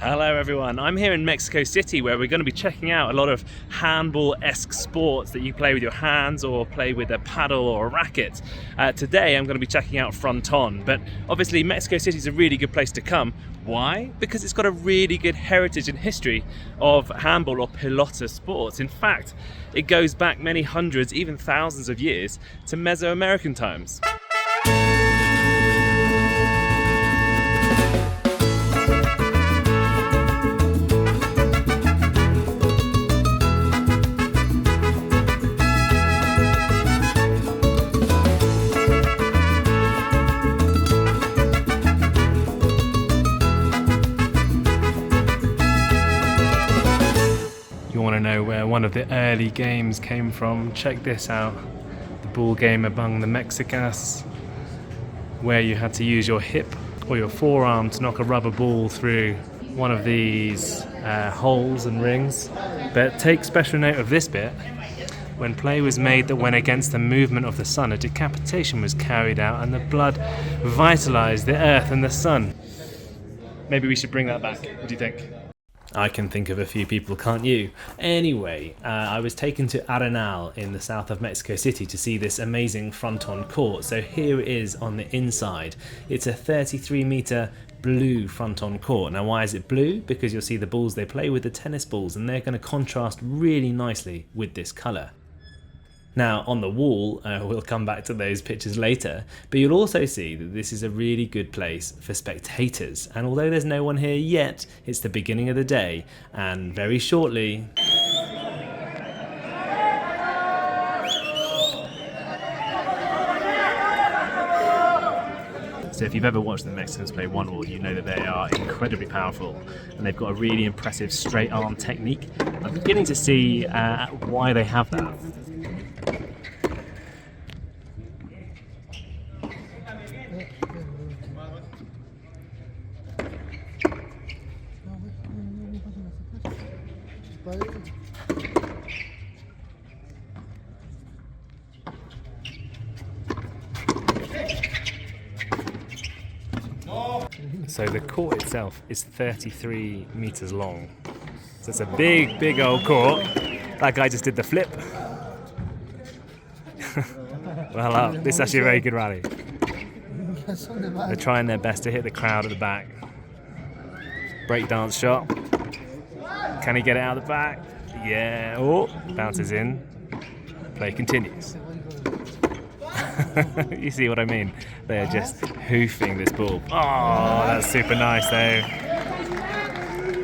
Hello everyone, I'm here in Mexico City where we're going to be checking out a lot of handball-esque sports that you play with your hands or play with a paddle or a racket. Today I'm going to be checking out Fronton, but obviously Mexico City is a really good place to come. Why? Because it's got a really good heritage and history of handball or pelota sports. In fact, it goes back many hundreds, even thousands of years to Mesoamerican times. You want to know where one of the early games came from? Check this out. The ball game among the Mexicans, where you had to use your hip or your forearm to knock a rubber ball through one of these holes and rings. But take special note of this bit. When play was made that went against the movement of the sun, a decapitation was carried out and the blood vitalized the earth and the sun. Maybe we should bring that back. What do you think? I can think of a few people, can't you? Anyway, I was taken to Arenal in the south of Mexico City to see this amazing Fronton court. So here it is on the inside. It's a 33-meter blue Fronton court. Now why is it blue? Because you'll see the balls they play with the tennis balls and they're going to contrast really nicely with this colour. Now on the wall, we'll come back to those pictures later, but you'll also see that this is a really good place for spectators, and although there's no one here yet, it's the beginning of the day, and very shortly So if you've ever watched the Mexicans play one wall, you know that they are incredibly powerful and they've got a really impressive straight arm technique. I'm beginning to see why they have that. So the court itself is 33 meters long. So it's a big old court. That guy just did the flip. Well, this is actually a very good rally. They're trying their best to hit the crowd at the back. Breakdance shot. Can he get it out of the back? Yeah. Oh, bounces in. Play continues. You see what I mean? They are just hoofing this ball. Oh, that's super nice though.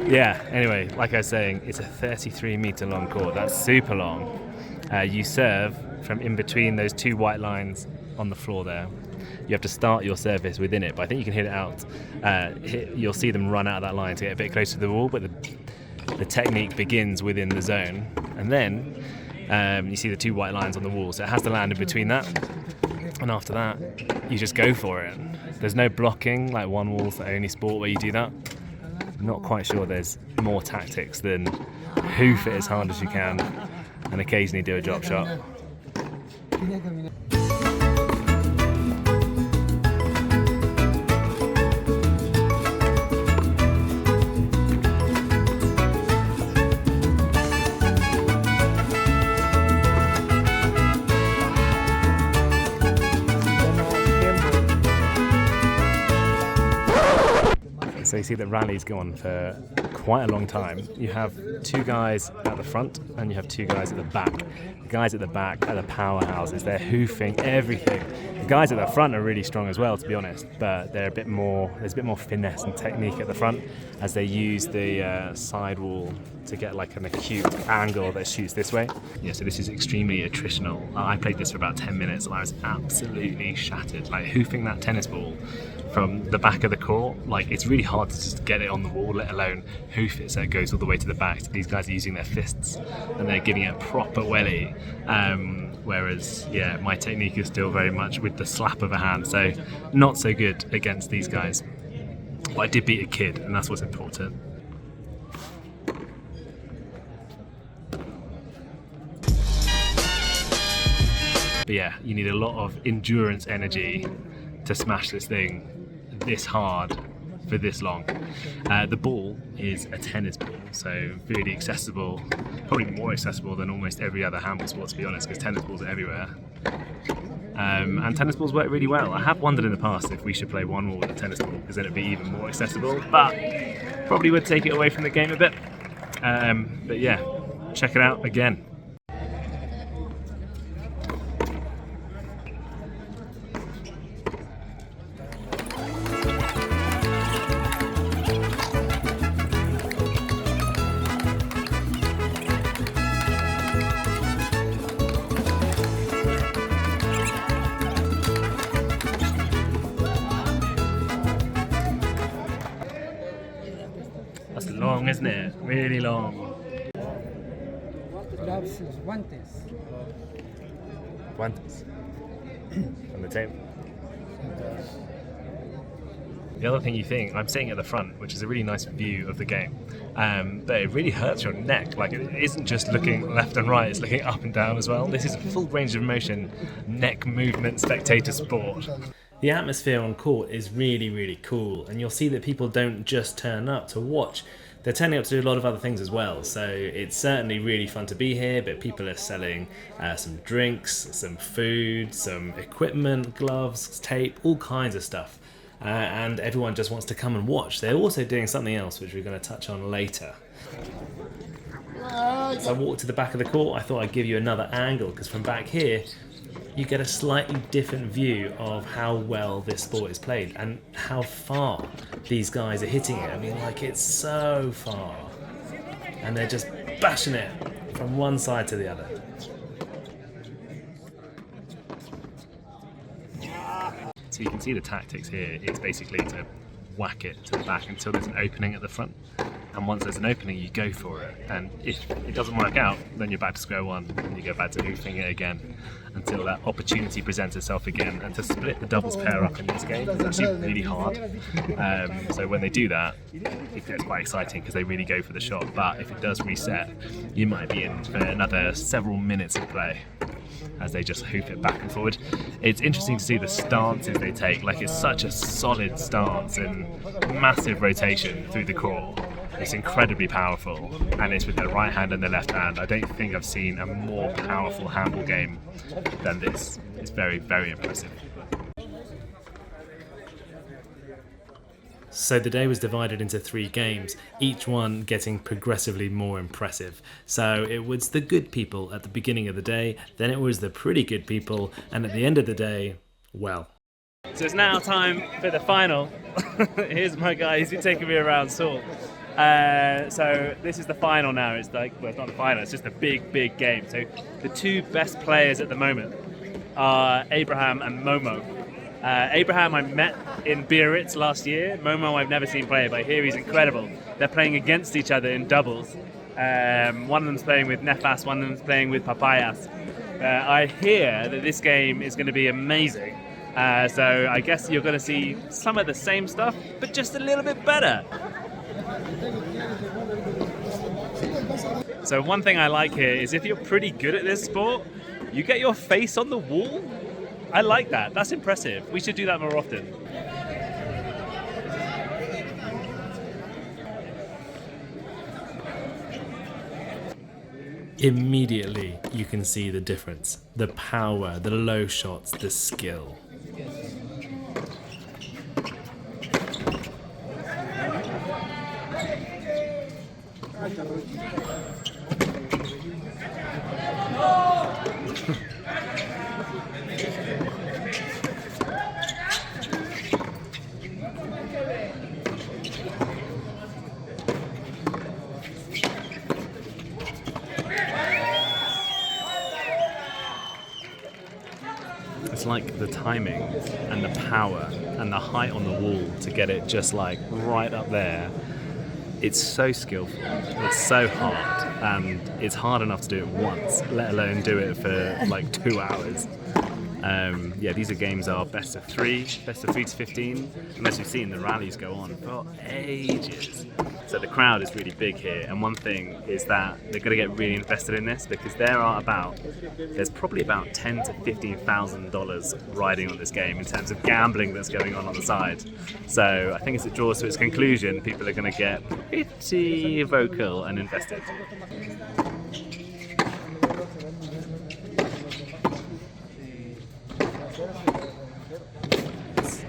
Yeah, anyway, like I was saying, it's a 33-meter long court. That's super long. You serve from in between those two white lines on the floor there. You have to start your service within it, but I think you can hit it out. You'll see them run out of that line to get a bit closer to the wall, but the technique begins within the zone. And then you see the two white lines on the wall, so it has to land in between that. And after that, you just go for it. There's no blocking, like one wall's the only sport where you do that. I'm not quite sure there's more tactics than hoof it as hard as you can and occasionally do a drop shot. So you see the rallies go on for quite a long time. You have two guys at the front and you have two guys at the back. The guys at the back are the powerhouses. They're hoofing everything. The guys at the front are really strong as well, to be honest, but there's a bit more finesse and technique at the front as they use the sidewall to get like an acute angle that shoots this way. Yeah, so this is extremely attritional. I played this for about 10 minutes and I was absolutely shattered. Like hoofing that tennis ball from the back of the court, like it's really hard to just get it on the wall, let alone hoof it so it goes all the way to the back. So these guys are using their fists and they're giving it a proper welly. Whereas, yeah, my technique is still very much with the slap of a hand, so not so good against these guys. But I did beat a kid, and that's what's important. But yeah, you need a lot of endurance energy to smash this thing this hard for this long. The ball is a tennis ball, so really accessible, probably more accessible than almost every other handball sport, to be honest, because tennis balls are everywhere. And tennis balls work really well. I have wondered in the past if we should play one more with a tennis ball, because then it'd be even more accessible, but probably would take it away from the game a bit. But yeah, check it out again. That's long, isn't it? Really long. Gloves, guantes. Guantes. On the table. The other thing you think, I'm sitting at the front, which is a really nice view of the game, but it really hurts your neck. Like, it isn't just looking left and right, it's looking up and down as well. This is a full range of motion, neck movement, spectator sport. The atmosphere on court is really, really cool, and you'll see that people don't just turn up to watch. They're turning up to do a lot of other things as well, so it's certainly really fun to be here, but people are selling some drinks, some food, some equipment, gloves, tape, all kinds of stuff. And everyone just wants to come and watch. They're also doing something else, which we're going to touch on later. So I walked to the back of the court. I thought I'd give you another angle, because from back here, you get a slightly different view of how well this sport is played and how far these guys are hitting it. I mean, like, it's so far. And they're just bashing it from one side to the other. So you can see the tactics here. It's basically to whack it to the back until there's an opening at the front. And once there's an opening, you go for it. And if it doesn't work out, then you're back to square one and you go back to hoofing it again until that opportunity presents itself again. And to split the doubles pair up in this game is actually really hard. So when they do that, it gets quite exciting because they really go for the shot. But if it does reset, you might be in for another several minutes of play as they just hoop it back and forward. It's interesting to see the stances they take. Like, it's such a solid stance and massive rotation through the court. It's incredibly powerful, and it's with the right hand and the left hand. I don't think I've seen a more powerful handball game than this. It's very, very impressive. So the day was divided into 3 games, each one getting progressively more impressive. So it was the good people at the beginning of the day, then it was the pretty good people, and at the end of the day, well. So it's now time for the final. Here's my guy, he's been taking me around Saul. So this is the final now. It's like, well, it's not the final, it's just a big, big game. So the 2 best players at the moment are Abraham and Momo. Abraham I met in Biarritz last year. Momo I've never seen play, but I hear he's incredible. They're playing against each other in doubles. One of them's playing with Nefas, one of them's playing with Papayas. I hear that this game is going to be amazing. So I guess you're going to see some of the same stuff, but just a little bit better. So one thing I like here is if you're pretty good at this sport, you get your face on the wall. I like that. That's impressive. We should do that more often. Immediately, you can see the difference. The power, the low shots, the skill. It's like the timing and the power and the height on the wall to get it just like right up there. It's so skillful, it's so hard, and it's hard enough to do it once, let alone do it for like 2 hours. Yeah, these games are best of 3 to 15, and as we've seen, the rallies go on for ages. So the crowd is really big here, and one thing is that they're going to get really invested in this because there's probably about $10,000 to $15,000 riding on this game in terms of gambling that's going on the side. So I think as it draws to its conclusion, people are going to get pretty vocal and invested.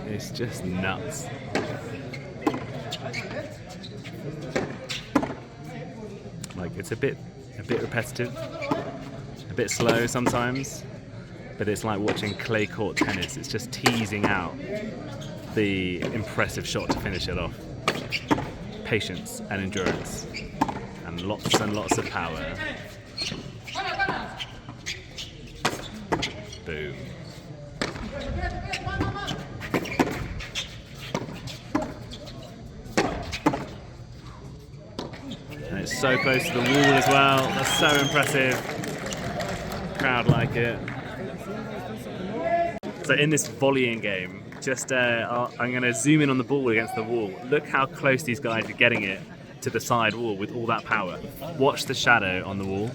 It's just nuts. Like, it's a bit repetitive, a bit slow sometimes, but it's like watching clay court tennis. It's just teasing out the impressive shot to finish it off. Patience and endurance, and lots of power. Boom. And it's so close to the wall as well. That's so impressive. Crowd like it. So in this volleying game, I'm going to zoom in on the ball against the wall. Look how close these guys are getting it to the side wall with all that power. Watch the shadow on the wall.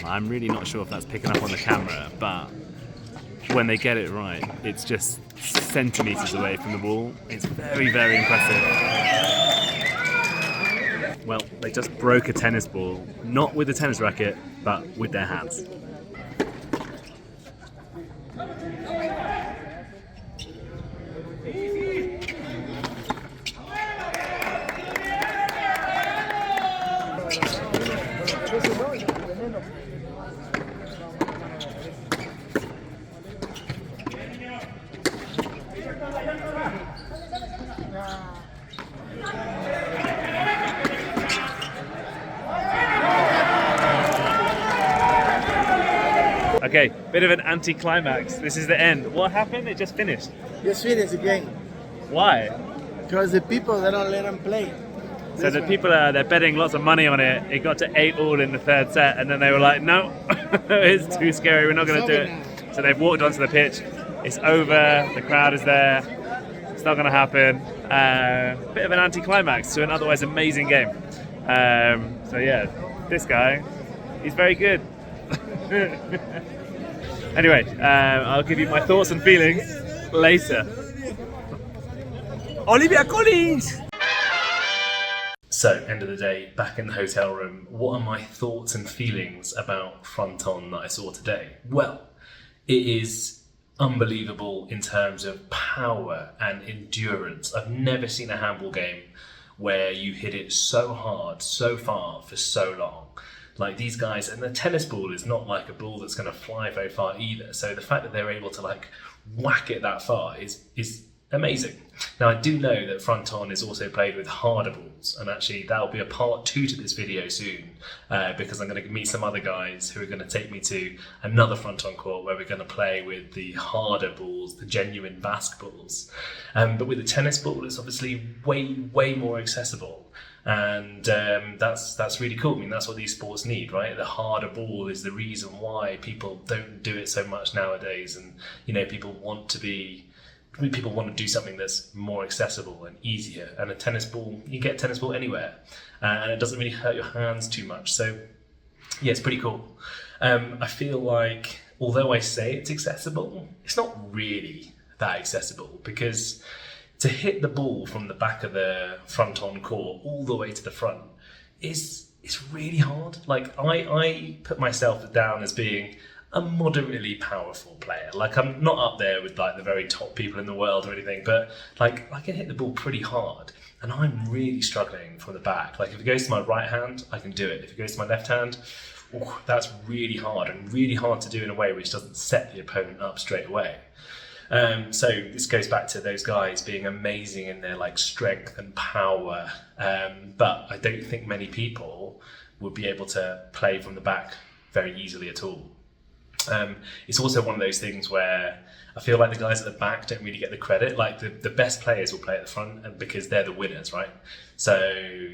I'm really not sure if that's picking up on the camera, but when they get it right, it's just centimetres away from the wall. It's very, very impressive. Well, they just broke a tennis ball, not with a tennis racket, but with their hands. Okay, bit of an anti-climax. This is the end. What happened? It just finished. Just finished the game. Why? Because the people, they don't let them play. So the people they're betting lots of money on it. It got to 8-all in the third set, and then they were like, no, it's too scary, we're not going to do it. So they've walked onto the pitch. It's over, the crowd is there. It's not going to happen. Bit of an anti-climax to an otherwise amazing game. So yeah, this guy, he's very good. Anyway, I'll give you my thoughts and feelings later. Olivia Collins! So, end of the day, back in the hotel room, what are my thoughts and feelings about Fronton that I saw today? Well, it is unbelievable in terms of power and endurance. I've never seen a handball game where you hit it so hard, so far, for so long. Like these guys, and the tennis ball is not like a ball that's going to fly very far either. So the fact that they're able to like whack it that far is amazing. Now I do know that Fronton is also played with harder balls, and actually that'll be a part 2 to this video soon, because I'm going to meet some other guys who are going to take me to another Fronton court where we're going to play with the harder balls, the genuine basketballs. But with the tennis ball, it's obviously way more accessible. And that's really cool. I mean, that's what these sports need, right? The harder ball is the reason why people don't do it so much nowadays, and people want to do something that's more accessible and easier. And a tennis ball, you get a tennis ball anywhere, and it doesn't really hurt your hands too much. So yeah, it's pretty cool. I feel like although I say it's accessible, it's not really that accessible, because to hit the ball from the back of the Fronton court all the way to the front it's really hard. Like I put myself down as being a moderately powerful player. Like I'm not up there with like the very top people in the world or anything, but like I can hit the ball pretty hard, and I'm really struggling from the back. Like if it goes to my right hand, I can do it. If it goes to my left hand, that's really hard, and really hard to do in a way which doesn't set the opponent up straight away. So this goes back to those guys being amazing in their like strength and power, but I don't think many people would be able to play from the back very easily at all. It's also one of those things where I feel like the guys at the back don't really get the credit. Like the best players will play at the front, and because they're the winners, right? So,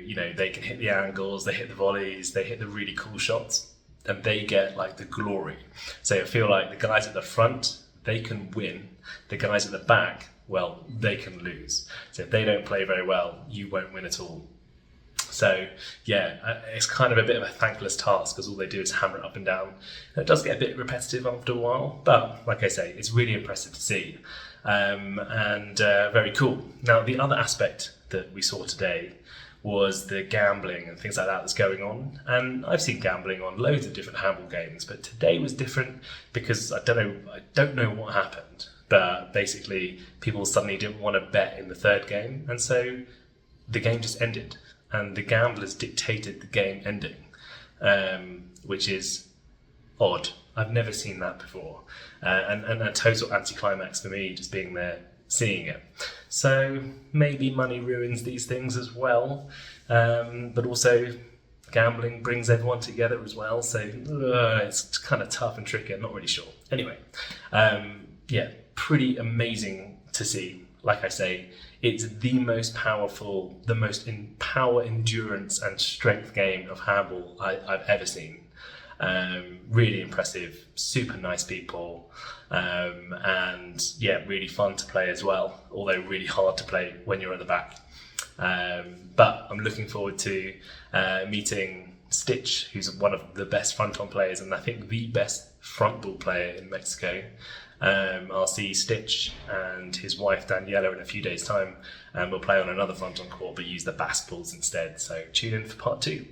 you know, they can hit the angles, they hit the volleys, they hit the really cool shots, and they get like the glory. So I feel like the guys at the front, they can win. The guys at the back, well, they can lose. So if they don't play very well, you won't win at all. So yeah, it's kind of a bit of a thankless task because all they do is hammer it up and down. And it does get a bit repetitive after a while, but like I say, it's really impressive to see and very cool. Now, the other aspect that we saw today was the gambling and things like that that's going on. And I've seen gambling on loads of different handball games, but today was different because I don't know what happened, but basically people suddenly didn't want to bet in the third game, and so the game just ended. And the gamblers dictated the game ending, which is odd. I've never seen that before. And a total anticlimax for me, just being there, seeing it. So maybe money ruins these things as well, but also gambling brings everyone together as well. So it's kind of tough and tricky. I'm not really sure. Anyway, yeah, pretty amazing to see. Like I say, it's the most powerful, the most in power, endurance and strength game of handball I've ever seen. Really impressive, super nice people, and yeah, really fun to play as well, although really hard to play when you're at the back. But I'm looking forward to meeting Stitch, who's one of the best Fronton players and I think the best front ball player in Mexico. I'll see Stitch and his wife Daniela in a few days' time, and we'll play on another Fronton court but use the basketballs instead. So tune in for part 2.